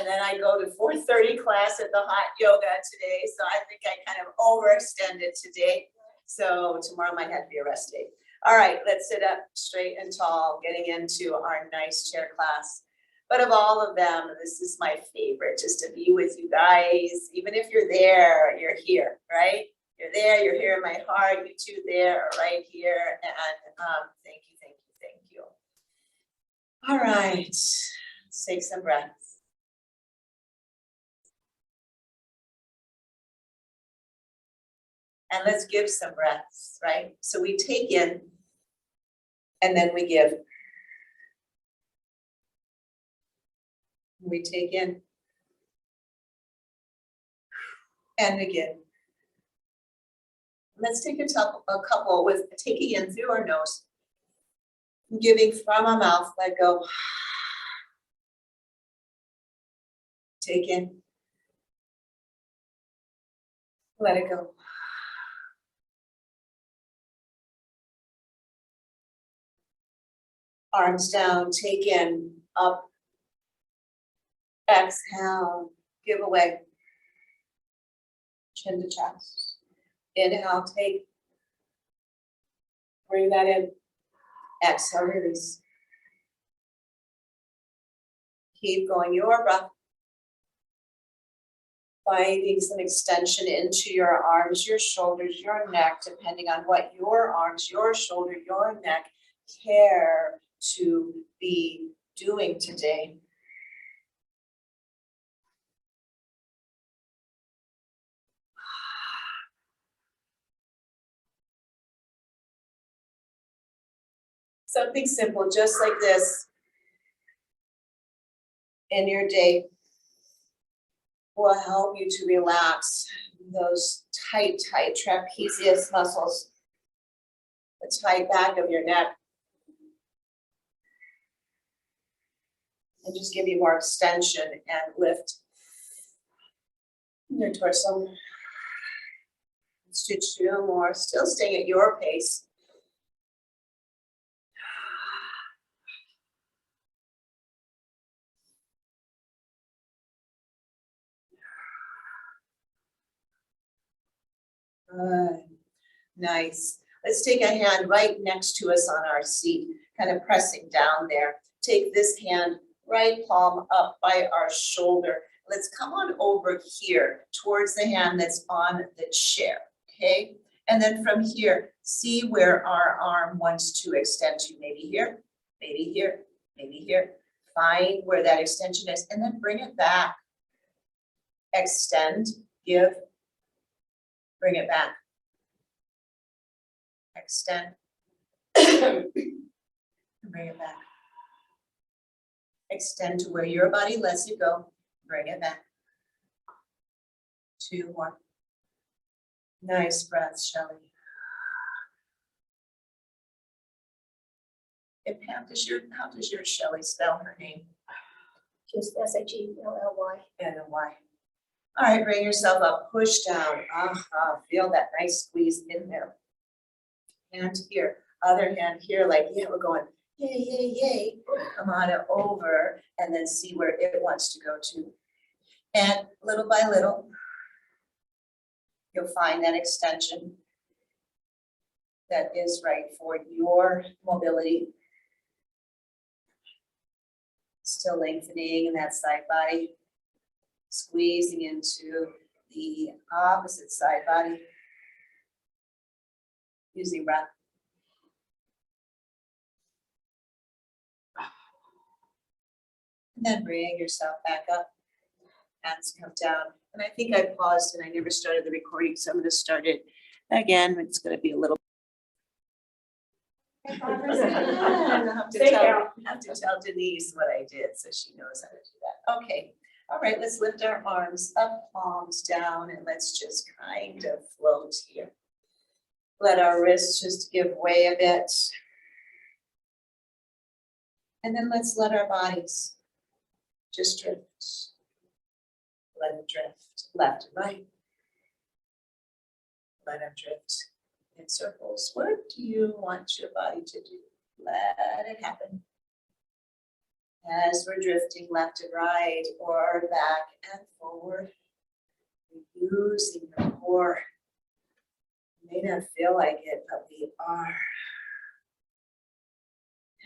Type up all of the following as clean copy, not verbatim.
And then I go to 4:30 class at the hot yoga today, so I think I kind of overextended today. So tomorrow might have to be a rest day. All right, let's sit up straight and tall, getting into our nice chair class. But of all of them, this is my favorite, just to be with you guys. Even if you're there, you're here, right? You're there, you're here in my heart. You two there are right here. And thank you, thank you, thank you. All right, let's take some breaths. And let's give some breaths, right? So we take in and then we give. We take in and we give. Let's take a couple with taking in through our nose, giving from our mouth, let go. Take in, let it go. Arms down, take in, up. Exhale, give away. Chin to chest. Inhale, take. Bring that in. Exhale, release. Keep going your breath. Finding some extension into your arms, your shoulders, your neck, depending on what your arms, your shoulder, your neck care to be doing today. Something simple, just like this, in your day will help you to relax those tight trapezius muscles, the tight back of your neck. And just give you more extension and lift your torso. Let's do two more, still staying at your pace. Good. Nice. Let's take a hand right next to us on our seat, kind of pressing down there. Take this hand, right palm up by our shoulder. Let's come on over here towards the hand that's on the chair, okay? And then from here, see where our arm wants to extend to, maybe here, maybe here, maybe here. Find where that extension is and then bring it back. Extend, give, bring it back. Extend, and bring it back. Extend to where your body lets you go, bring it back. Two more. Nice breaths, Shelley. And how does your Shelley spell her name? Just S-H-E-L-L-Y. N-Y. All right, bring yourself up, push down. Feel that nice squeeze in there. Hand here, other hand here, like, yeah, we're going, yay, yay, yay. Come on over and then see where it wants to go to. And little by little, you'll find that extension that is right for your mobility. Still lengthening in that side body, squeezing into the opposite side body. Using breath. And then bring yourself back up. Hands come down. And I think I paused and I never started the recording, so I'm going to start it again. It's going to be a little. I have to tell Denise what I did so she knows how to do that. Okay. All right, let's lift our arms up, palms down, and let's just kind of float here. Let our wrists just give way a bit. And then let's let our bodies just drift. Let them drift left and right. Let them drift in circles. What do you want your body to do? Let it happen. As we're drifting left and right or back and forward, using the core. You may not feel like it, but we are.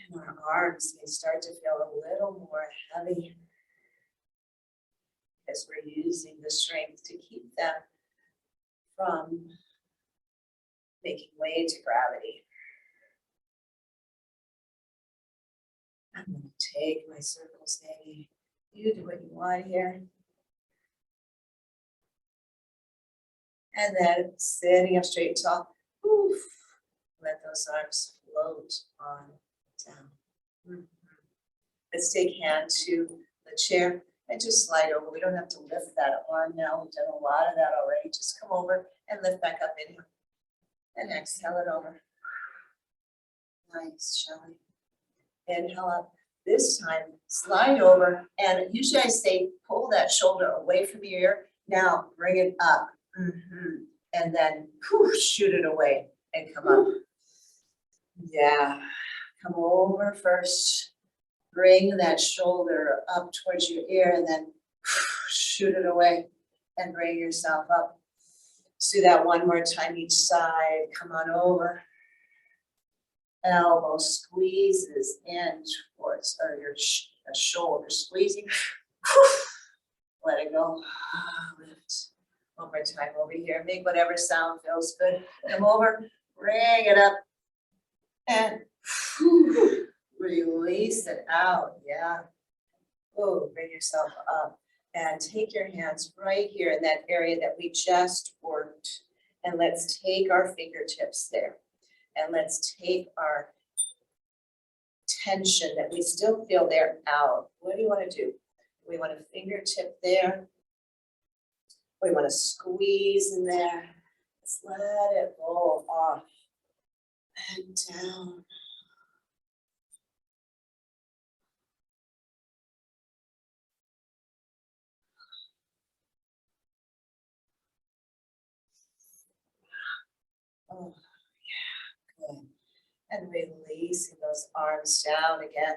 And our arms may start to feel a little more heavy as we're using the strength to keep them from making way to gravity. I'm going to take my circles, baby. You do what you want here. And then sitting up straight and tall. Oof. Let those arms float on down. Mhm. Let's take hand to the chair and just slide over. We don't have to lift that arm now. We've done a lot of that already. Just come over and lift back up. Inhale. And exhale it over. Nice, Shelly. Inhale up. This time, slide over. And usually I say, pull that shoulder away from your ear. Now, bring it up. And then shoot it away and come up. Yeah. Come over first. Bring that shoulder up towards your ear and then shoot it away and bring yourself up. Let's do that one more time each side. Come on over. Elbow squeezes in towards your shoulder squeezing. Let it go. Lift. One more time over here. Make whatever sound feels good. Come over. Bring it up. And release it out. Yeah. Oh, bring yourself up. And take your hands right here in that area that we just worked. And let's take our fingertips there. And let's take our tension that we still feel there out. What do you want to do? We want a fingertip there. We want to squeeze in there. Let's let it roll off and down. Oh, yeah, good. And releasing those arms down again.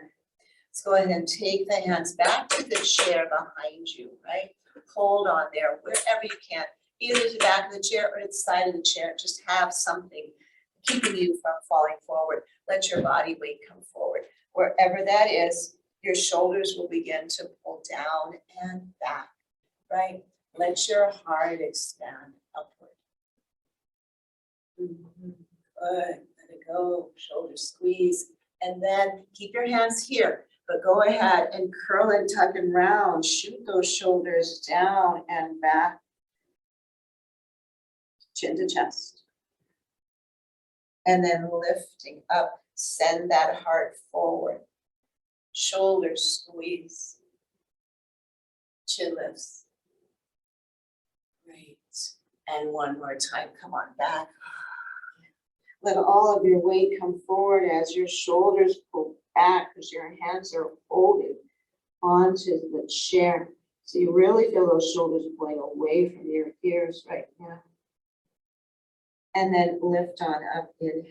Let's go ahead and take the hands back to the chair behind you, right? Hold on there wherever you can, either to the back of the chair or to the side of the chair. Just have something keeping you from falling forward. Let your body weight come forward. Wherever that is, your shoulders will begin to pull down and back, right? Let your heart expand upward. Good. Let it go. Shoulders squeeze. And then keep your hands here. But go ahead and curl and tuck and round. Shoot those shoulders down and back. Chin to chest. And then lifting up. Send that heart forward. Shoulders squeeze. Chin lifts. Great. And one more time. Come on back. Let all of your weight come forward as your shoulders pull back because your hands are holding onto the chair. So you really feel those shoulders pulling away from your ears right now. And then lift on up, inhale.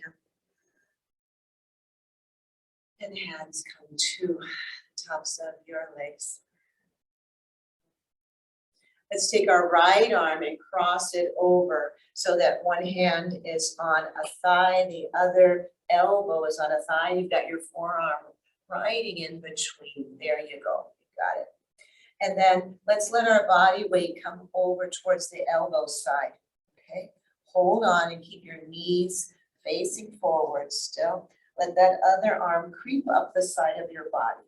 And hands come to the tops of your legs. Let's take our right arm and cross it over so that one hand is on a thigh, the other elbow is on a thigh. You've got your forearm riding in between. There you go. You got it. And then let's let our body weight come over towards the elbow side. Okay. Hold on and keep your knees facing forward still. Let that other arm creep up the side of your body.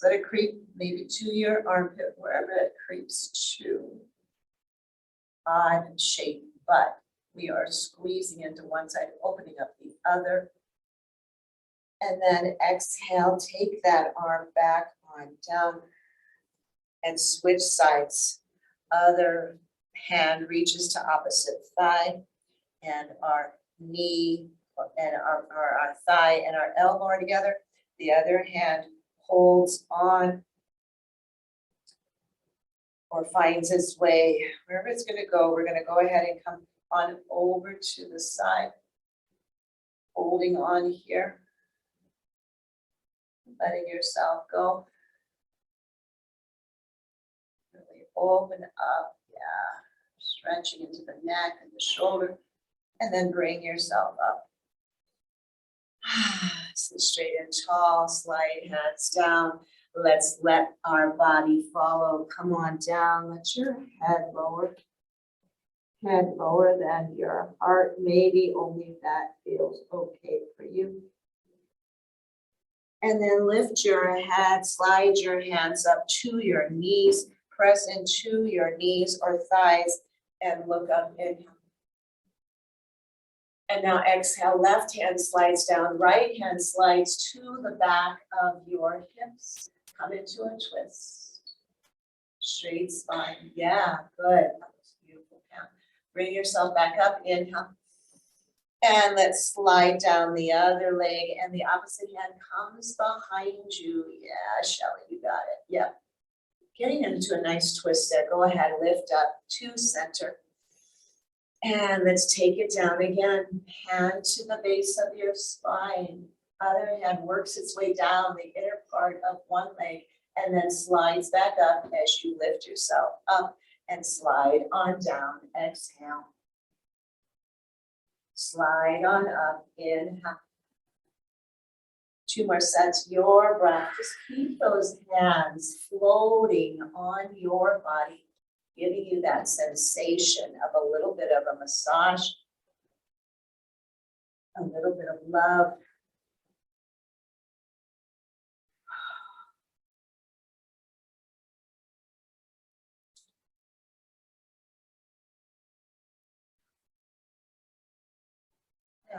Let it creep maybe to your armpit, wherever it creeps to. Odd shape, but we are squeezing into one side, opening up the other. And then exhale, take that arm back on down and switch sides. Other hand reaches to opposite thigh and our knee and our thigh and our elbow are together. The other hand holds on or finds its way wherever it's going to go. We're going to go ahead and come on over to the side, holding on here. letting yourself go. Really open up, yeah. Stretching into the neck and the shoulder, and then bring yourself up. Sit straight and tall, slide hands down. Let's let our body follow. Come on down, let your head lower. Head lower than your heart, maybe only if that feels okay for you. And then lift your head, slide your hands up to your knees, press into your knees or thighs and look up, inhale. And now exhale, left hand slides down, right hand slides to the back of your hips. Come into a twist. Straight spine, yeah, good. That was beautiful, yeah. Bring yourself back up, inhale. And let's slide down the other leg and the opposite hand comes behind you. Yeah, Shelly, you got it, yep. Getting into a nice twist there, go ahead, lift up to center. And let's take it down again, hand to the base of your spine. Other hand works its way down the inner part of one leg and then slides back up as you lift yourself up and slide on down, exhale. Slide on up, inhale. 2 more sets, your breath. Just keep those hands floating on your body, giving you that sensation of a little bit of a massage, a little bit of love.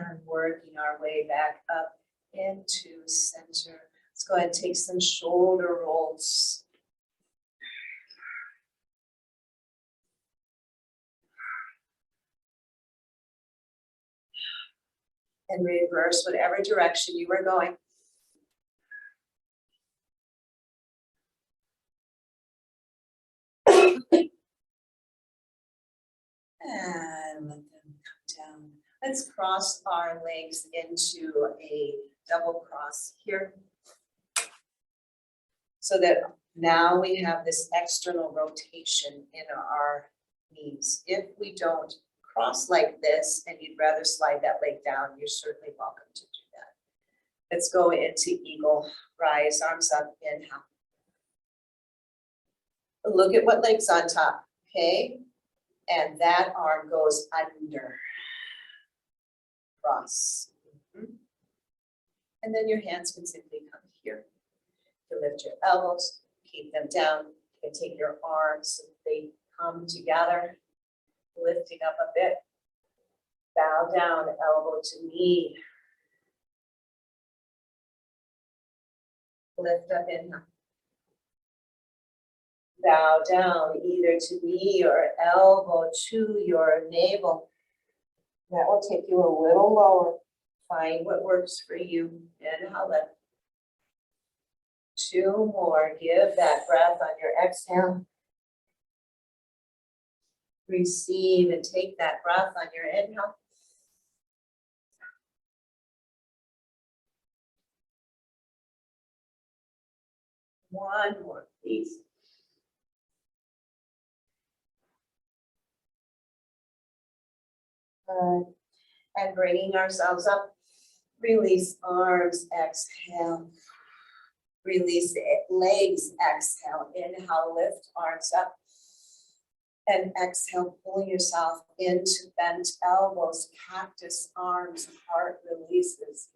And working our way back up into center. Let's go ahead and take some shoulder rolls. And reverse whatever direction you were going. And let them come down. Let's cross our legs into a double cross here. So that now we have this external rotation in our knees. If we don't cross like this and you'd rather slide that leg down, you're certainly welcome to do that. Let's go into eagle, rise, arms up, inhale. Look at what leg's on top, okay? And that arm goes under. Cross. And then your hands can simply come here. You lift your elbows, keep them down. You can take your arms, they come together, lifting up a bit. Bow down, elbow to knee. Lift up, inhale. Bow down either to knee or elbow to your navel. That will take you a little lower. Find what works for you. Inhale, lift. 2 more. Give that breath on your exhale. Receive and take that breath on your inhale. One more, please. And bringing ourselves up. Release arms, exhale. Release legs, exhale. Inhale, lift arms up. And exhale, pulling yourself into bent elbows, cactus arms, heart releases.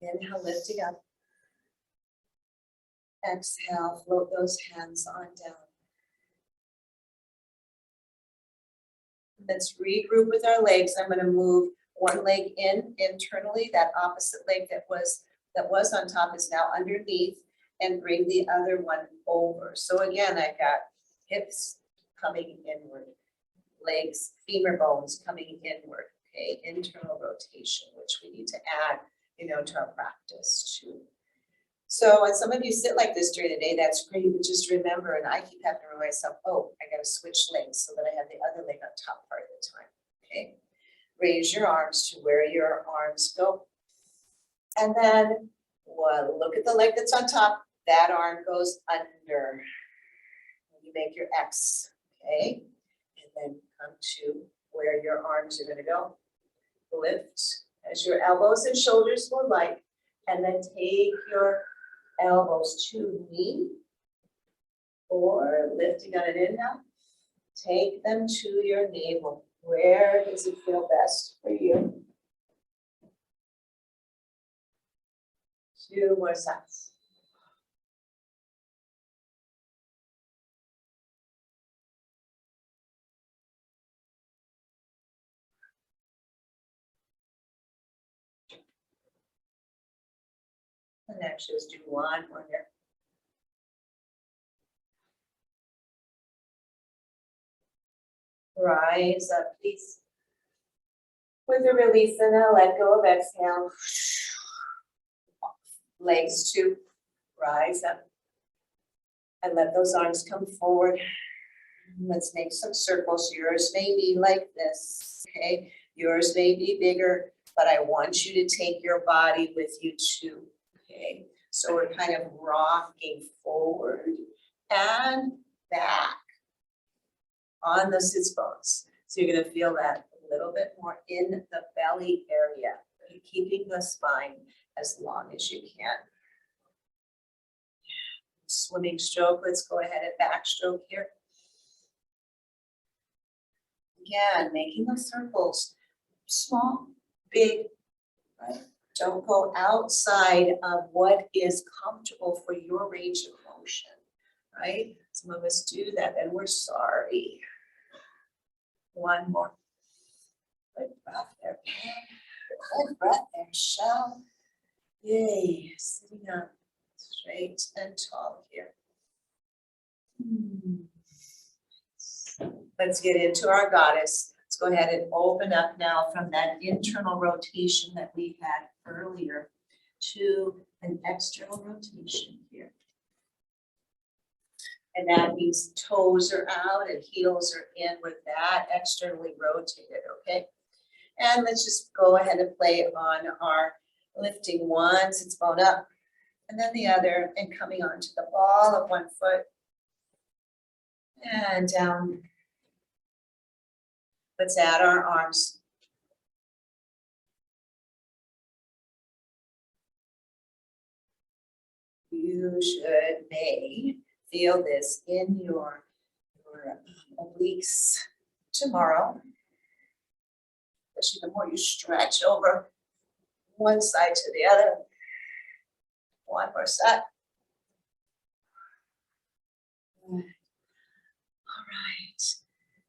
Inhale, lifting up. Exhale, float those hands on down. Let's regroup with our legs. I'm going to move one leg in internally. That opposite leg that was on top is now underneath, and bring the other one over. So again, I've got hips coming inward, legs, femur bones coming inward. Okay, internal rotation, which we need to add, to our practice too. So when some of you sit like this during the day, that's great, but just remember, and I keep having to remind myself, oh, I gotta switch legs so that I have the other leg on top part of the time, okay? Raise your arms to where your arms go. And then Well, look at the leg that's on top. That arm goes under. You make your X, okay? And then come to where your arms are gonna go. Lift as your elbows and shoulders go light, and then take your elbows to knee, or lifting on an inhale, take them to your navel. Where does it feel best for you? 2 more sets. And actually, let's do 1 more here. Rise up, please. With a release and a let go of exhale. Legs to rise up. And let those arms come forward. Let's make some circles. Yours may be like this, okay? Yours may be bigger, but I want you to take your body with you too, okay? So we're kind of rocking forward and back on the sits bones. So you're gonna feel that a little bit more in the belly area, keeping the spine as long as you can. Swimming stroke, let's go ahead and backstroke here. Again, making those circles, small, big, right? Don't go outside of what is comfortable for your range of motion, right? Some of us do that and we're sorry. 1 more. Good breath there. Good breath there, Michelle. Yay, sitting up straight and tall here. Let's get into our goddess. Let's go ahead and open up now from that internal rotation that we had earlier to an external rotation here. And that means toes are out and heels are in with that externally rotated, okay? And let's just go ahead and play on our lifting one sits bone up, and then the other, and coming onto the ball of 1 foot, and down. Let's add our arms. You may feel this in your obliques tomorrow, especially the more you stretch over one side to the other. 1 more set. All right.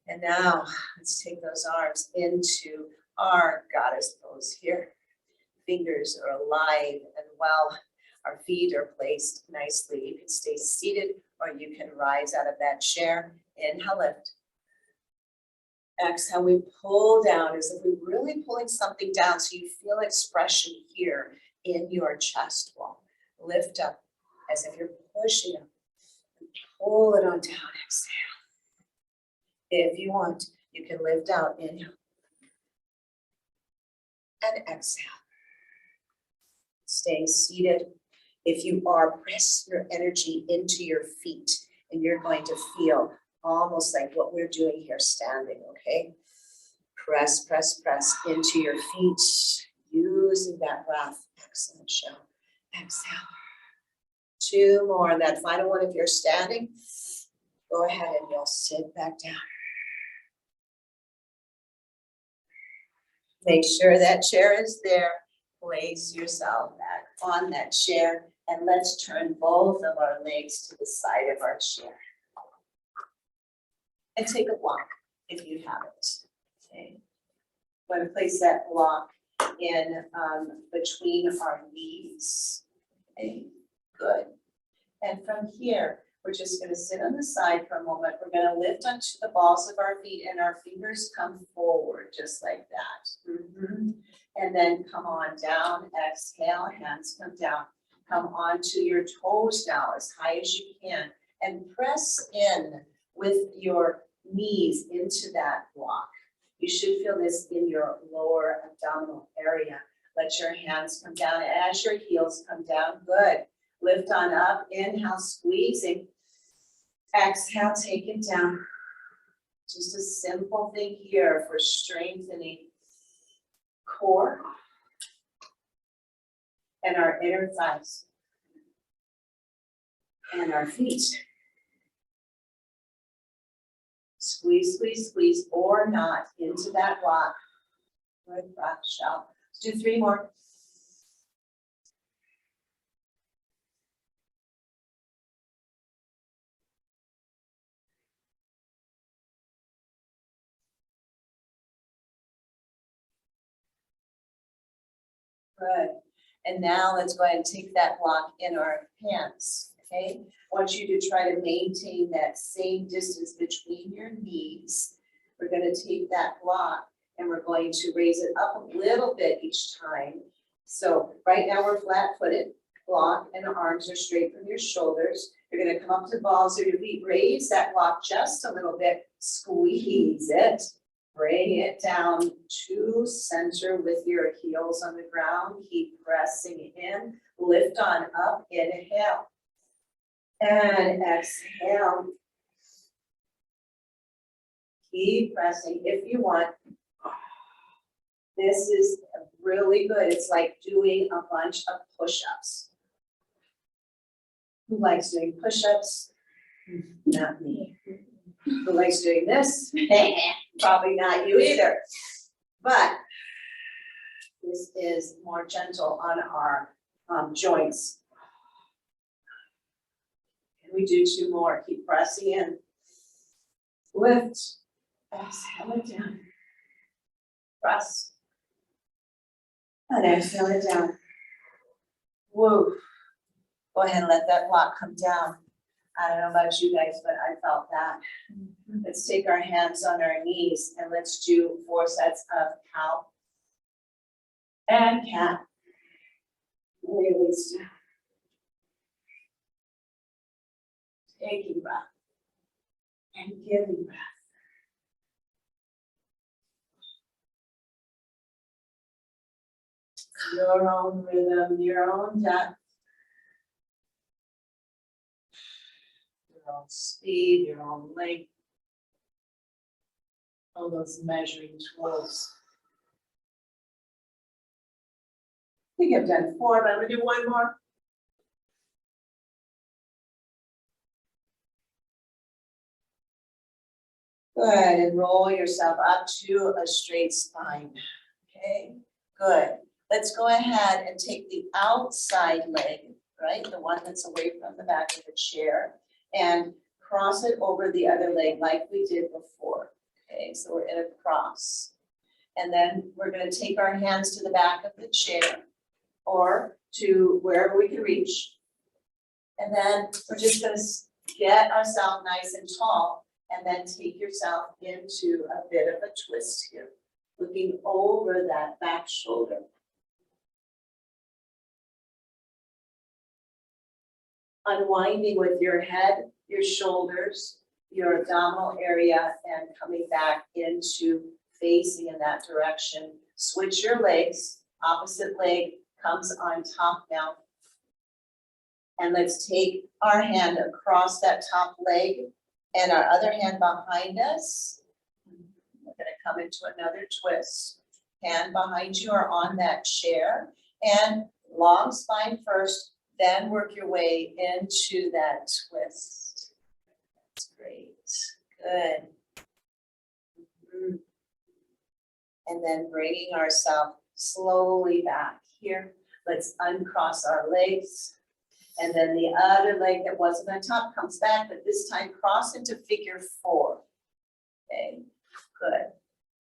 And now let's take those arms into our goddess pose here. Fingers are alive and well. Our feet are placed nicely. You can stay seated or you can rise out of that chair. Inhale, lift. Exhale, we pull down as if we're really pulling something down so you feel expression here in your chest wall. Lift up as if you're pushing up. Pull it on down, exhale. If you want, you can lift out, inhale. And exhale. Stay seated. If you are, press your energy into your feet and you're going to feel almost like what we're doing here standing, okay? Press, press, press into your feet using that breath. Excellent, show. Exhale. 2 more. That final one, if you're standing, go ahead and you'll sit back down. Make sure that chair is there. Place yourself back on that chair and let's turn both of our legs to the side of our chair. And take a block if you have it. Okay. I'm going to place that block in between our knees. Okay, good. And from here, we're just going to sit on the side for a moment. We're going to lift onto the balls of our feet and our fingers come forward just like that. And then come on down, exhale, hands come down. Come onto your toes now as high as you can and press in with your knees into that block. You should feel this in your lower abdominal area. Let your hands come down as your heels come down. Good. Lift on up. Inhale, squeezing. Exhale, take it down. Just a simple thing here for strengthening core and our inner thighs and our feet. Squeeze, squeeze, squeeze, or not into that block. Good breath, shall. Let's do 3 more. Good. And now let's go ahead and take that block in our hands, okay? I want you to try to maintain that same distance between your knees. We're gonna take that block and we're going to raise it up a little bit each time. So right now we're flat-footed, block and arms are straight from your shoulders. You're gonna come up to balls of your feet, raise that block just a little bit, squeeze it. Bring it down to center with your heels on the ground. Keep pressing in. Lift on up. Inhale. And exhale. Keep pressing if you want. This is really good. It's like doing a bunch of push-ups. Who likes doing push-ups? Not me. Who likes doing this? Probably not you either. But this is more gentle on our joints. Can we do 2 more? Keep pressing in. Lift. Exhale it down. Press. And exhale it down. Whoa. Go ahead and let that block come down. I don't know about you guys, but I felt that. Let's take our hands on our knees and let's do 4 sets of cow and cat. Release down. Taking breath and giving breath. Your own rhythm, your own depth. Your own speed, your own length. All those measuring tools. I think I've done 4, but I'm gonna do 1 more. Good, and roll yourself up to a straight spine. Okay, good. Let's go ahead and take the outside leg, right? The one that's away from the back of the chair, and cross it over the other leg like we did before. Okay, so we're in a cross. And then we're gonna take our hands to the back of the chair or to wherever we can reach. And then we're just gonna get ourselves nice and tall and then take yourself into a bit of a twist here, looking over that back shoulder. Unwinding with your head, your shoulders, your abdominal area, and coming back into facing in that direction. Switch your legs, opposite leg comes on top now. And let's take our hand across that top leg and our other hand behind us. We're gonna come into another twist. Hand behind you or on that chair, and long spine first, then work your way into that twist. That's great, good. And then bringing ourselves slowly back here. Let's uncross our legs. And then the other leg that wasn't on top comes back, but this time cross into figure 4. Okay, good.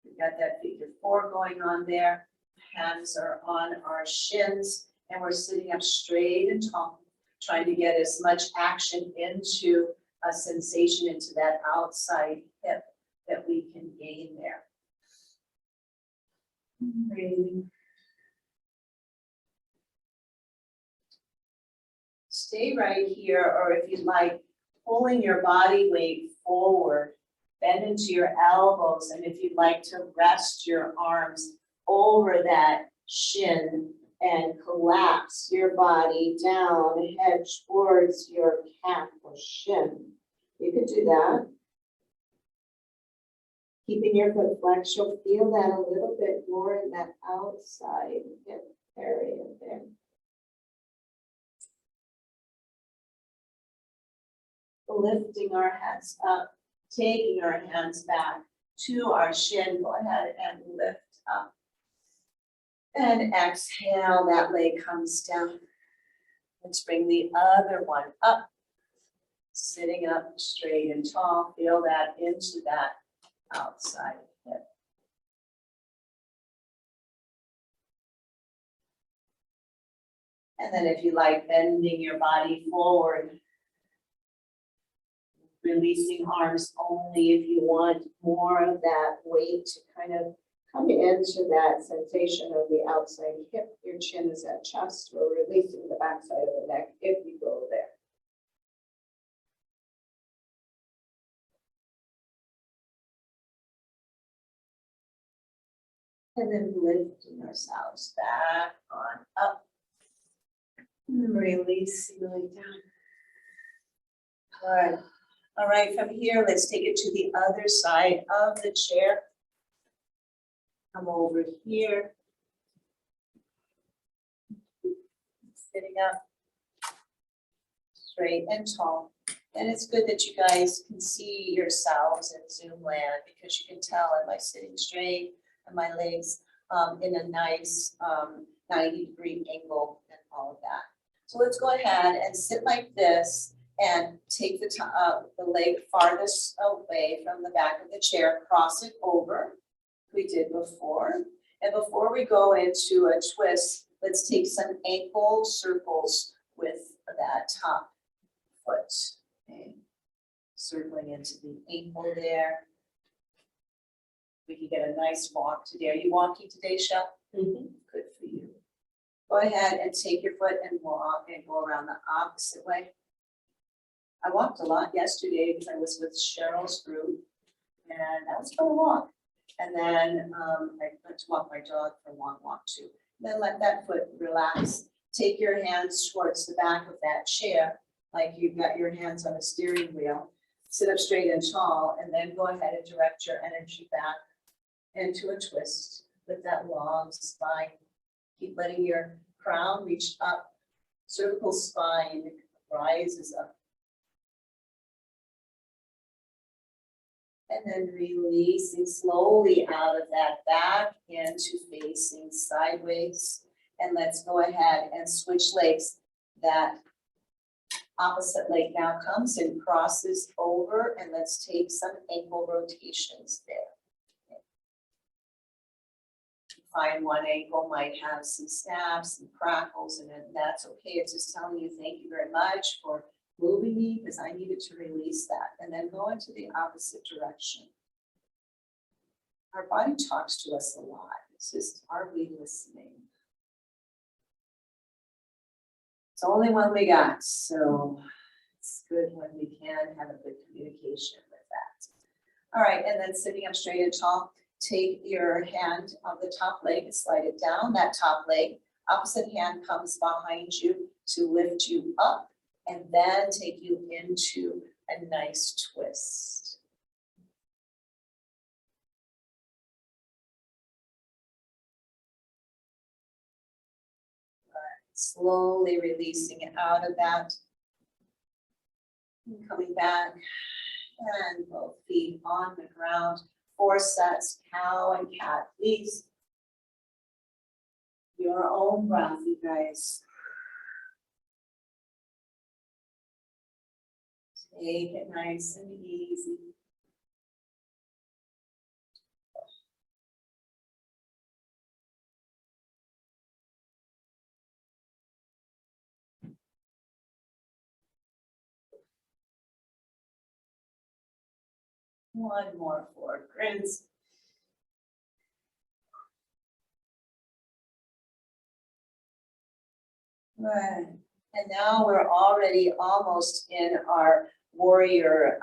We've got that figure 4 going on there. Hands are on our shins and we're sitting up straight and tall, trying to get as much action into a sensation into that outside hip that we can gain there. Breathing. Stay right here, or if you'd like, pulling your body weight forward, bend into your elbows, and if you'd like to rest your arms over that shin and collapse your body down, head towards your calf or shin. You could do that. Keeping your foot flexed, you'll feel that a little bit more in that outside hip area there. Lifting our hands up, taking our hands back to our shin. Go ahead and lift up. And exhale, that leg comes down. Let's bring the other one up. Sitting up straight and tall. Feel that into that outside hip. And then if you like, bending your body forward. Releasing arms only if you want more of that weight to kind of come into that sensation of the outside hip. Your chin is at chest. We're releasing the backside of the neck if you go there. And then lifting ourselves back on up. And releasing the leg down. All right. All right, from here, let's take it to the other side of the chair. Come over here. Sitting up. Straight and tall. And it's good that you guys can see yourselves in Zoom land because you can tell, am I sitting straight? And my legs in a nice 90-degree angle and all of that. So let's go ahead and sit like this and take the leg farthest away from the back of the chair, cross it over, we did before. And before we go into a twist, let's take some ankle circles with that top foot. Okay. Circling into the ankle there. We can get a nice walk today. Are you walking today, Shel? Mm-hmm. Good for you. Go ahead and take your foot and walk and go around the opposite way. I walked a lot yesterday because I was with Cheryl's group, and that was a fun walk. And then I went to walk my dog for a long walk too. Then let that foot relax. Take your hands towards the back of that chair, like you've got your hands on a steering wheel. Sit up straight and tall, and then go ahead and direct your energy back into a twist with that long spine. Keep letting your crown reach up. Cervical spine rises up. And then releasing slowly out of that back into facing sideways. And let's go ahead and switch legs. That opposite leg now comes and crosses over, and let's take some ankle rotations there. Find one ankle might have some snaps and crackles, and that's okay. It's just telling you thank you very much for moving me because I needed to release that, and then go into the opposite direction. Our body talks to us a lot. It's just, are we listening? It's the only one we got, so it's good when we can have a good communication with that. All right, and then sitting up straight and tall, take your hand on the top leg and slide it down that top leg. Opposite hand comes behind you to lift you up, and then take you into a nice twist. Slowly releasing it out of that. And coming back, and both feet on the ground. 4 sets, cow and cat, please. Your own breath, you guys. Take it nice and easy. One more 4 grins. Right. And now we're already almost in our warrior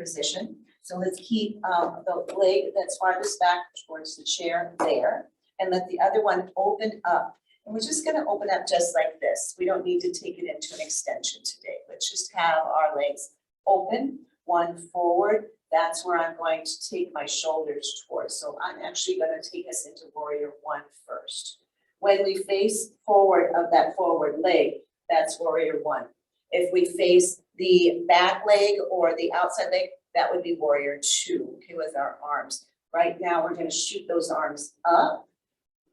position. So let's keep the leg that's farthest back towards the chair there. and let the other one open up. And we're just gonna open up just like this. We don't need to take it into an extension today. Let's just have our legs open, one forward. That's where I'm going to take my shoulders towards. So I'm actually gonna take us into warrior one first. When we face forward of that forward leg, that's warrior one. If we face the back leg or the outside leg, that would be warrior two, okay, with our arms. Right now, we're gonna shoot those arms up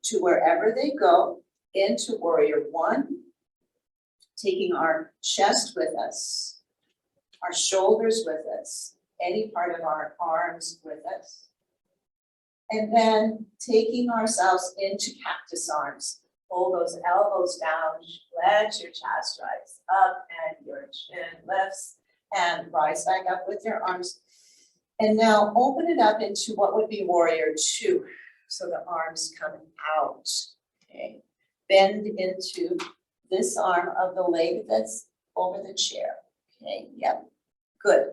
to wherever they go, into warrior one, taking our chest with us, our shoulders with us, any part of our arms with us. And then taking ourselves into cactus arms. Pull those elbows down, let your chest rise up and your chin lifts and rise back up with your arms. And now open it up into what would be warrior two. So the arms come out, okay? Bend into this arm of the leg that's over the chair, okay? Yep, good.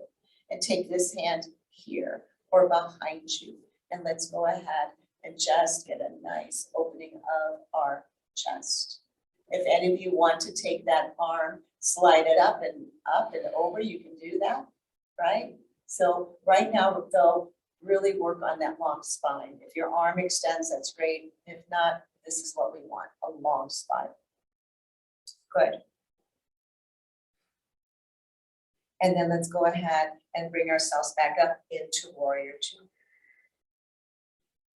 And take this hand here or behind you. And let's go ahead and just get a nice opening of our chest. If any of you want to take that arm, slide it up and over, you can do that, right? So right now, they'll really work on that long spine. If your arm extends, that's great. If not, this is what we want, a long spine. Good. And then let's go ahead and bring ourselves back up into warrior two.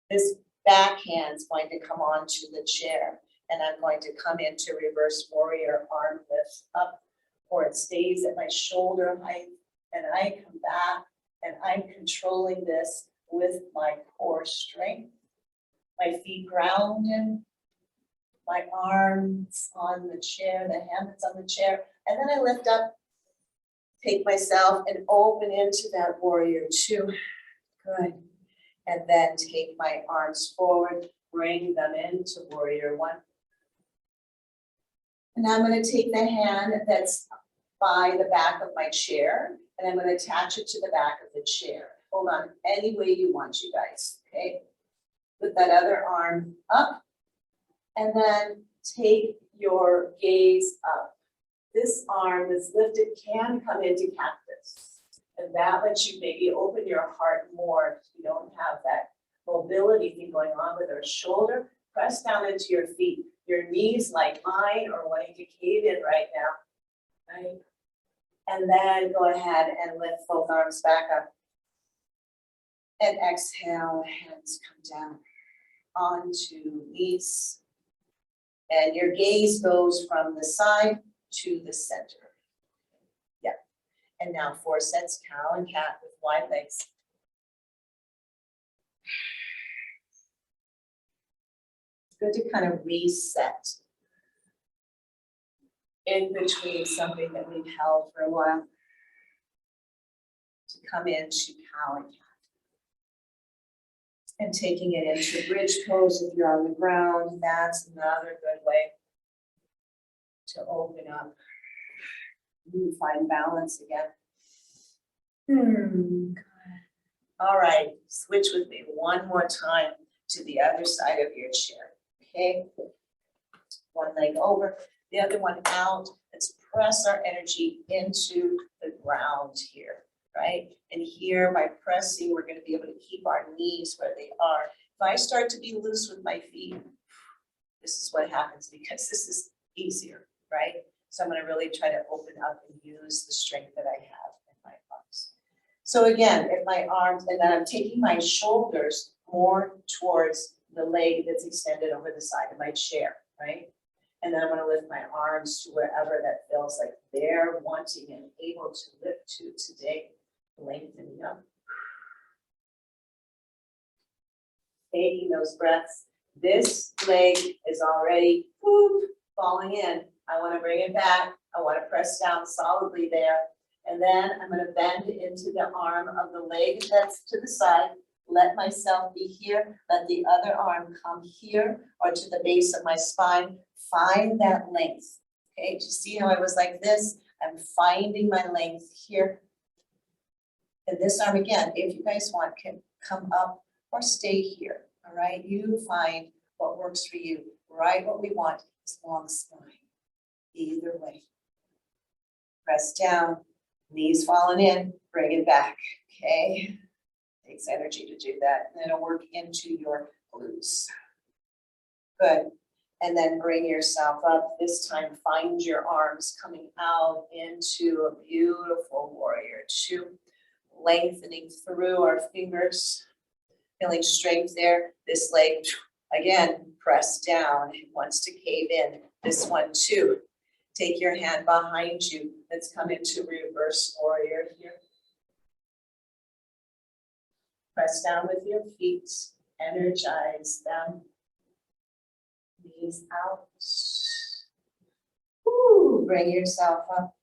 This backhand is going to come onto the chair, and I'm going to come into reverse warrior, arm lifts up, or it stays at my shoulder height, and I come back, and I'm controlling this with my core strength. My feet grounded, my arms on the chair, the hand that's on the chair, and then I lift up, take myself and open into that warrior two. Good. And then take my arms forward, bring them into warrior one. And I'm going to take the hand that's by the back of my chair, and I'm going to attach it to the back of the chair. Hold on, any way you want, you guys, okay? Put that other arm up, and then take your gaze up. This arm that's lifted can come into cactus. And that lets you maybe open your heart more if you don't have that mobility thing going on with our shoulder. Press down into your feet. Your knees, like mine, are wanting to cave in right now, right? And then go ahead and lift both arms back up. And exhale, hands come down onto knees. And your gaze goes from the side to the center. And now 4 sets, cow and cat with wide legs. It's good to kind of reset in between something that we've held for a while. To come into cow and cat. And taking it into bridge pose if you're on the ground, that's another good way to open up. Find balance again. All right, switch with me one more time to the other side of your chair, okay? One leg over, the other one out. Let's press our energy into the ground here, right? And here by pressing, we're going to be able to keep our knees where they are. If I start to be loose with my feet, this is what happens because this is easier, right? So I'm going to really try to open up and use the strength that I have in my arms. So again, if my arms, and then I'm taking my shoulders more towards the leg that's extended over the side of my chair, right? And then I'm going to lift my arms to wherever that feels like they're wanting and able to lift to today. Lengthening up. Taking those breaths. This leg is already falling in. I want to bring it back. I want to press down solidly there. And then I'm going to bend into the arm of the leg that's to the side. Let myself be here. Let the other arm come here or to the base of my spine. Find that length. Okay, do you see how I was like this? I'm finding my length here. And this arm again, if you guys want, can come up or stay here. All right, you find what works for you, right? What we want is long spine, either way. Press down, knees falling in, bring it back, okay? Takes energy to do that, and it'll work into your glutes. Good, and then bring yourself up. This time, find your arms coming out into a beautiful warrior two, lengthening through our fingers, feeling strength there. This leg, again, press down, it wants to cave in. This one too. Take your hand behind you. Let's come into reverse warrior here. Press down with your feet, energize them. Knees out. Woo, bring yourself up.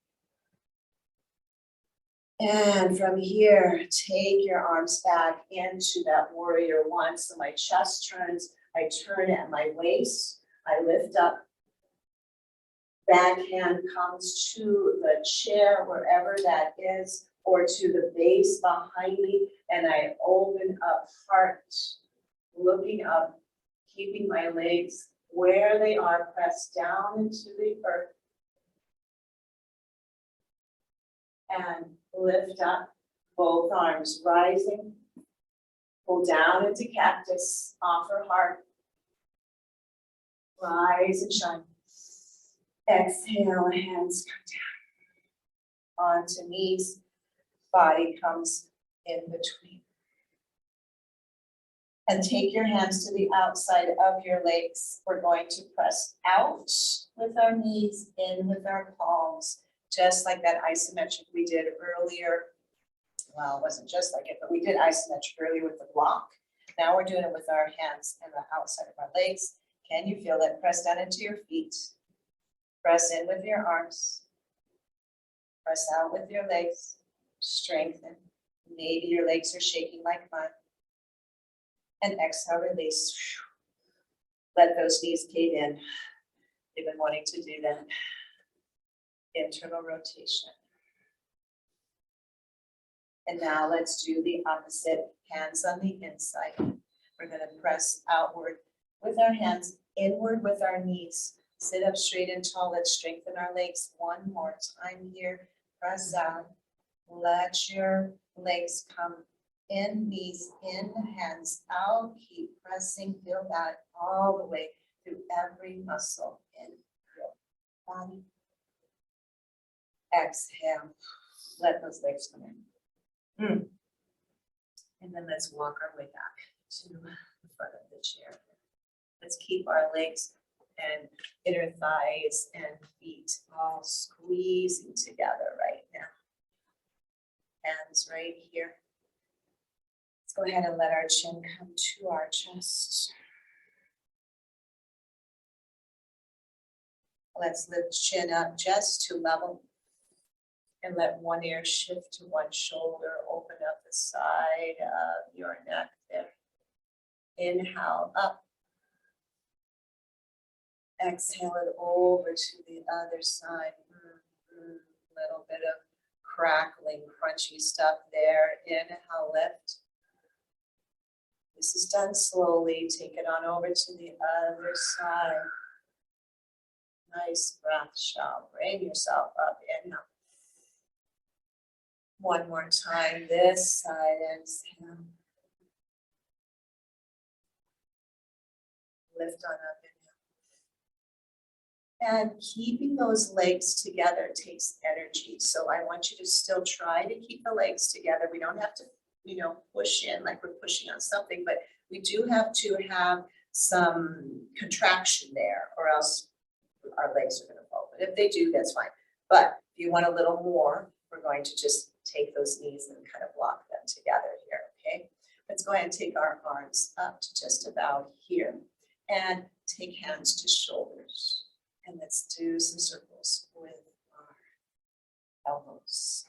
And from here, take your arms back into that warrior one. So my chest turns, I turn at my waist, I lift up. Back hand comes to the chair, wherever that is, or to the base behind me, and I open up heart, looking up, keeping my legs where they are, pressed down into the earth. And lift up, both arms rising, pull down into cactus, offer heart, rise and shine. Exhale, hands come down onto knees, body comes in between. And take your hands to the outside of your legs. We're going to press out with our knees, in with our palms, just like that isometric we did earlier. Well, it wasn't just like it, but we did isometric earlier with the block. Now we're doing it with our hands and the outside of our legs. Can you feel that? Press down into your feet. Press in with your arms. Press out with your legs. Strengthen. Maybe your legs are shaking like mine. And exhale, release. Let those knees cave in. They've been wanting to do that. Internal rotation. And now let's do the opposite. Hands on the inside. We're going to press outward with our hands, inward with our knees. Sit up straight and tall. Let's strengthen our legs one more time here. Press out. Let your legs come in, knees in, hands out. Keep pressing. Feel that all the way through every muscle in your body. Exhale. Let those legs come in. And then let's walk our way back to the front of the chair. Let's keep our legs and inner thighs and feet all squeezing together right now. Hands right here. Let's go ahead and let our chin come to our chest. Let's lift chin up just to level. And let one ear shift to one shoulder. Open up the side of your neck there. Inhale up. Exhale it over to the other side. Little bit of crackling, crunchy stuff there. Inhale, lift. This is done slowly. Take it on over to the other side. Nice breath, shall bring yourself up. Inhale. One more time, this side, exhale. Lift on up, inhale. And keeping those legs together takes energy. So I want you to still try to keep the legs together. We don't have to, push in like we're pushing on something, but we do have to have some contraction there or else our legs are gonna fall. But if they do, that's fine. But if you want a little more, we're going to just take those knees and kind of lock them together here, okay? Let's go ahead and take our arms up to just about here and take hands to shoulders. And let's do some circles with our elbows.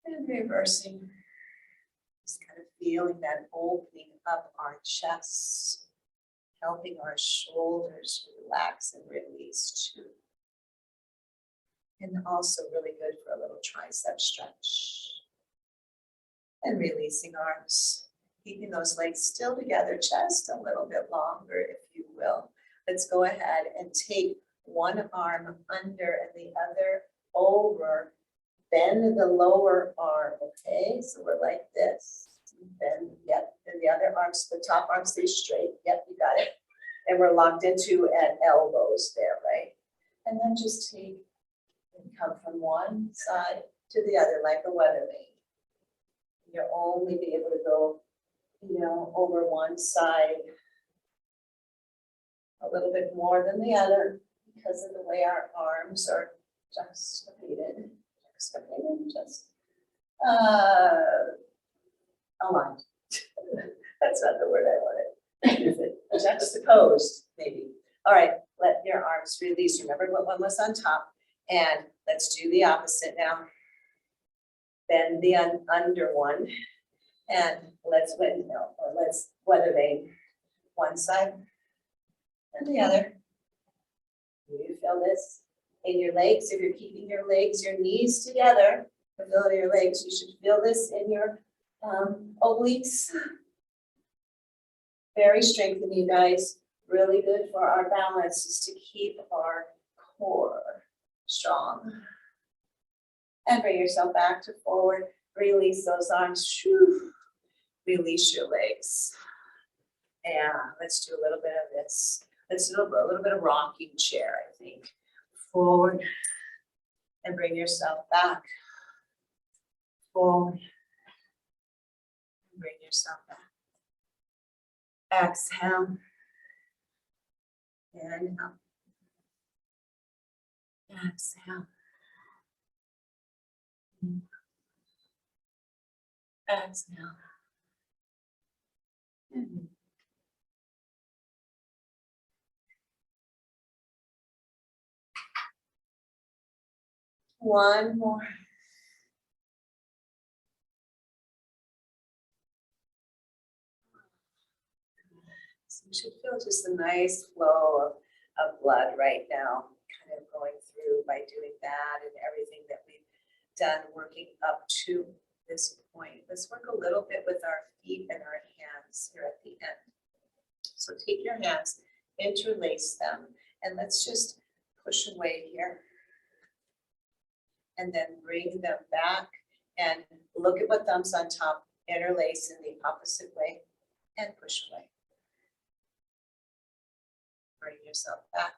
And reversing, just kind of feeling that opening up our chest. Helping our shoulders relax and release too. And also really good for a little tricep stretch. And releasing arms, keeping those legs still together just a little bit longer, if you will. Let's go ahead and take one arm under and the other over. Bend the lower arm, okay? So we're like this. Bend, yep. And the other arms, the top arm stays straight. Yep, you got it. And we're locked into at elbows there, right? And then just take and come from one side to the other like a weather vane. You'll only be able to go, over one side a little bit more than the other because of the way our arms are juxtaposed, aligned. That's not the word I wanted. Is it juxtaposed, maybe? All right, let your arms release. Remember what one was on top, and let's do the opposite now. Bend the under one, and let's windmill, or let's weather vane. One side and the other. Do you feel this in your legs? If you're keeping your legs, your knees together, the middle of your legs, you should feel this in your obliques. Very strengthening, guys. Really good for our balance is to keep our core strong. And bring yourself back to forward. Release those arms. Whew. Release your legs. And let's do a little bit of this. Let's do a little bit of rocking chair, I think. Forward. And bring yourself back. Forward. And bring yourself back. Exhale. And up. Exhale. Exhale. One more. So you should feel just a nice flow of blood right now, kind of going through by doing that and everything that we've done working up to this point. Let's work a little bit with our feet and our hands here at the end. So take your hands, interlace them, and let's just push away here. And then bring them back and look at what thumb's on top, interlace in the opposite way and push away. Bring yourself back.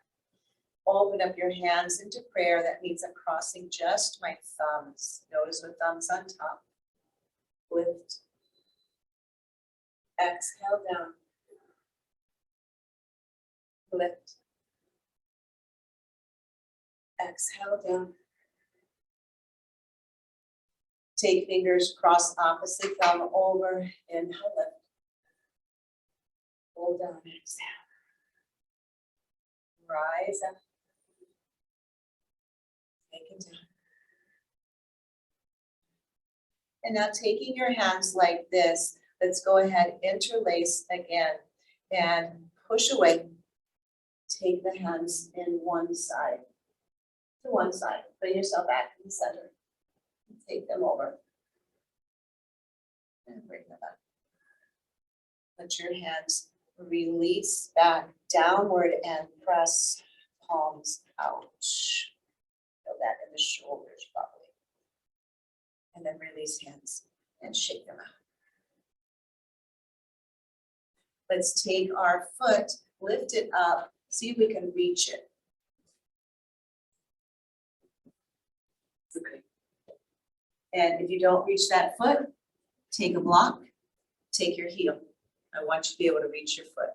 Open up your hands into prayer. That means I'm crossing just my thumbs. Notice what thumb's on top. Lift. Exhale down. Lift. Exhale down. Take fingers, cross opposite thumb over, inhale, lift. Hold down, exhale. Rise up. Take it down. And now taking your hands like this, let's go ahead, interlace again, and push away. Take the hands in one side, to one side. Bring yourself back to the center. Take them over. And bring them back. Let your hands release back downward and press palms out. Feel that in the shoulders probably. And then release hands and shake them out. Let's take our foot, lift it up, see if we can reach it. Okay. And if you don't reach that foot, take a block, take your heel. I want you to be able to reach your foot,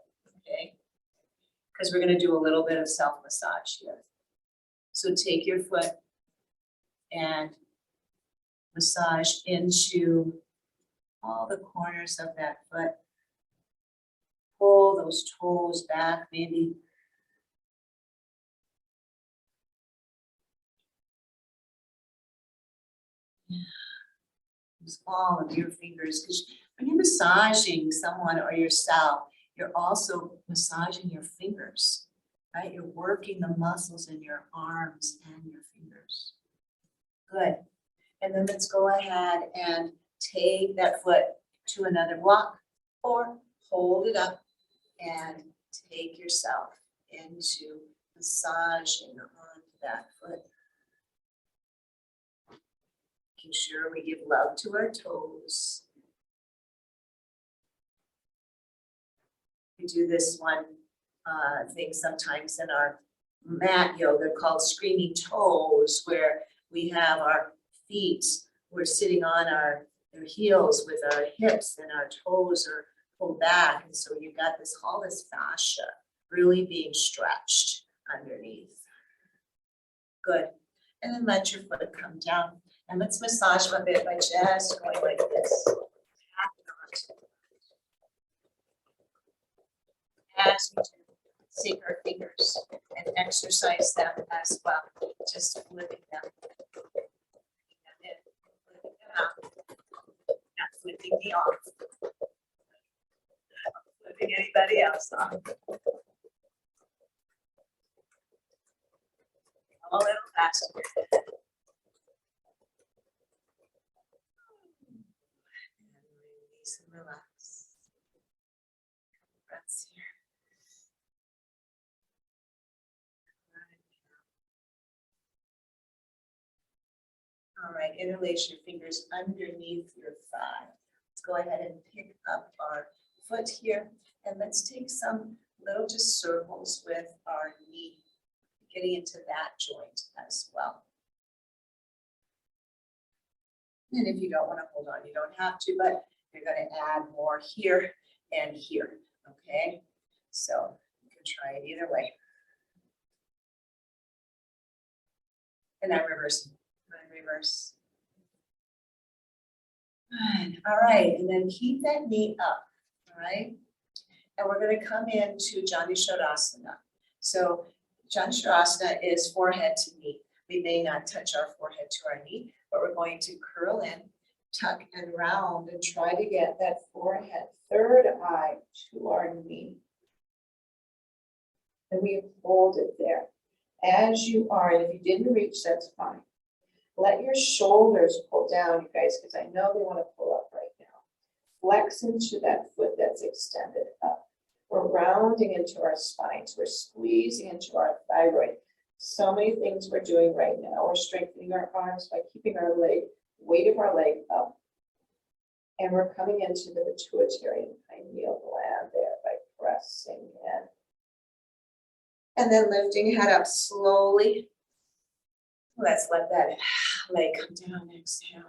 okay? Because we're going to do a little bit of self-massage here. So take your foot and massage into all the corners of that foot. Pull those toes back, maybe. Use all of your fingers, because when you're massaging someone or yourself, you're also massaging your fingers, right? You're working the muscles in your arms and your fingers. Good. And then let's go ahead and take that foot to another block or hold it up and take yourself into massaging onto that foot. Making sure we give love to our toes. We do this one thing sometimes in our mat yoga called screaming toes, where we have our feet, we're sitting on our heels with our hips and our toes are pulled back. And so you've got this hallucis fascia really being stretched underneath. Good. And then let your foot come down. And let's massage a bit by just going like this. As we do, take our fingers and exercise them as well, just flipping them. Flipping them out. Not flipping me off. Not flipping anybody else off. A little faster. And release and relax. Breaths here. All right, interlace your fingers underneath your thigh. Let's go ahead and pick up our foot here, and let's take some little just circles with our knee, getting into that joint as well. And if you don't want to hold on, you don't have to, but you're going to add more here and here, okay? So you can try it either way. And now reversing. Reverse. Good. All right, and then keep that knee up, all right? And we're going to come into Janisharasana. So Janisharasana is forehead to knee. We may not touch our forehead to our knee, but we're going to curl in, tuck and round, and try to get that forehead, third eye to our knee. And we hold it there. As you are, and if you didn't reach, that's fine. Let your shoulders pull down, you guys, because I know they want to pull up right now. Flex into that foot that's extended up. We're rounding into our spines. We're squeezing into our thyroid. So many things we're doing right now. We're strengthening our arms by keeping our leg, weight of our leg up. And we're coming into the pituitary and pineal gland there by pressing in. And then lifting head up slowly. Let's let that leg come down, exhale.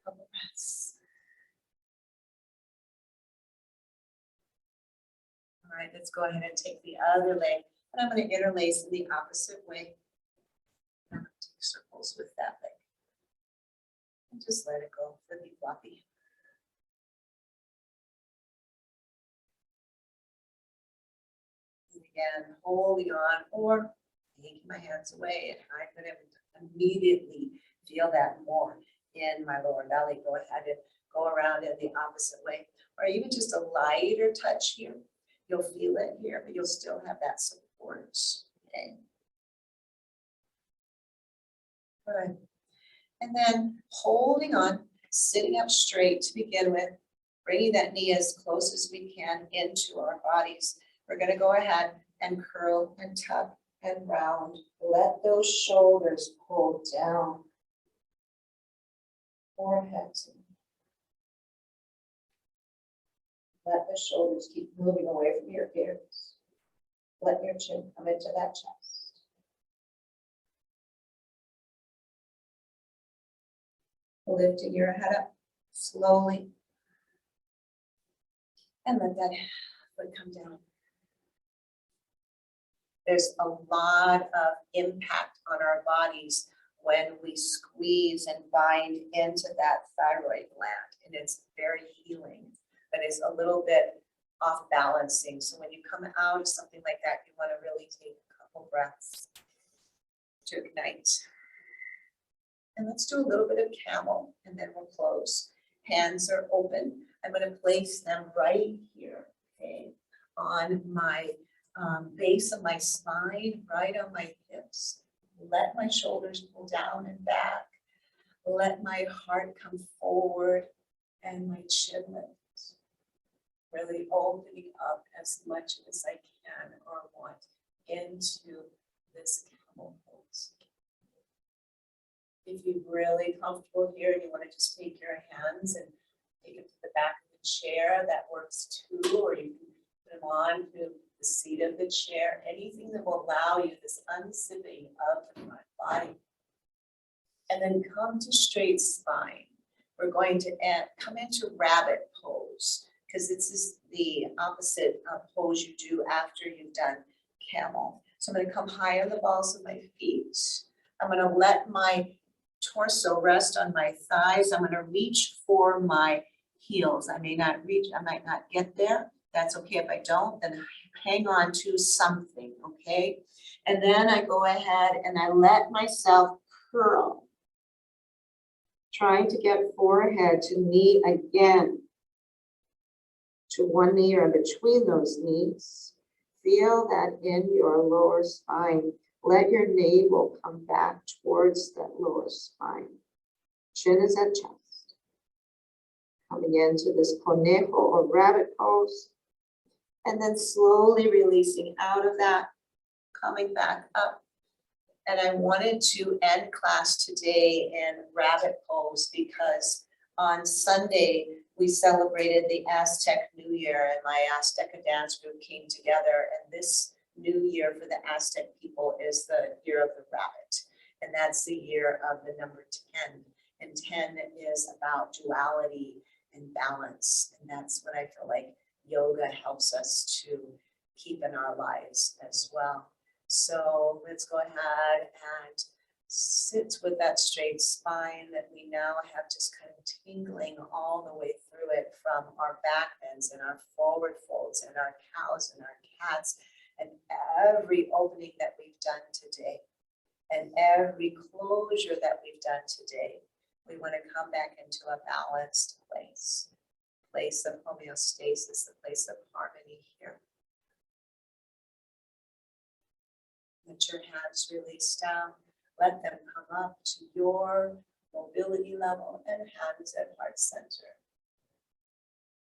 Couple breaths. All right, let's go ahead and take the other leg, and I'm going to interlace in the opposite way. I'm going to take circles with that leg. And just let it go, flippy floppy. And again, holding on or taking my hands away, and I'm going to immediately feel that more in my lower belly. Go ahead and go around in the opposite way, or even just a lighter touch here. You'll feel it here, but you'll still have that support. Okay. Good. And then holding on, sitting up straight to begin with, bringing that knee as close as we can into our bodies. We're going to go ahead and curl and tuck and round. Let those shoulders pull down. Forehead. Let the shoulders keep moving away from your ears. Let your chin come into that chest. Lifting your head up slowly. And let that foot come down. There's a lot of impact on our bodies when we squeeze and bind into that thyroid gland, and it's very healing, but it's a little bit off balancing. So when you come out of something like that, you want to really take a couple breaths to ignite. And let's do a little bit of camel, and then we'll close. Hands are open. I'm going to place them right here, okay, on my base of my spine, right on my hips. Let my shoulders pull down and back. Let my heart come forward and my chin lift. Really opening up as much as I can or want into this camel pose. If you're really comfortable here and you want to just take your hands and take it to the back of the chair, that works too, or you can put them on to the seat of the chair, anything that will allow you this unzipping of the front body. And then come to straight spine. We're going to come into rabbit pose, because this is the opposite pose you do after you've done camel. So I'm going to come high on the balls of my feet. I'm going to let my torso rest on my thighs. I'm going to reach for my heels. I might not get there. That's okay if I don't, then hang on to something, okay? And then I go ahead and I let myself curl, trying to get forehead to knee again, to one knee or between those knees. Feel that in your lower spine. Let your navel come back towards that lower spine. Chin is at chest. Coming into this conejo or rabbit pose. And then slowly releasing out of that, coming back up. And I wanted to end class today in rabbit pose because on Sunday, we celebrated the Aztec New Year and my Azteca dance group came together. And this new year for the Aztec people is the year of the rabbit. And that's the year of the number 10. And 10 is about duality and balance. And that's what I feel like yoga helps us to keep in our lives as well. So let's go ahead and sit with that straight spine that we now have just kind of tingling all the way through it from our back bends and our forward folds and our cows and our cats and every opening that we've done today and every closure that we've done today. We want to come back into a balanced place of homeostasis, the place of harmony here. Let your hands release down. Let them come up to your mobility level and hands at heart center.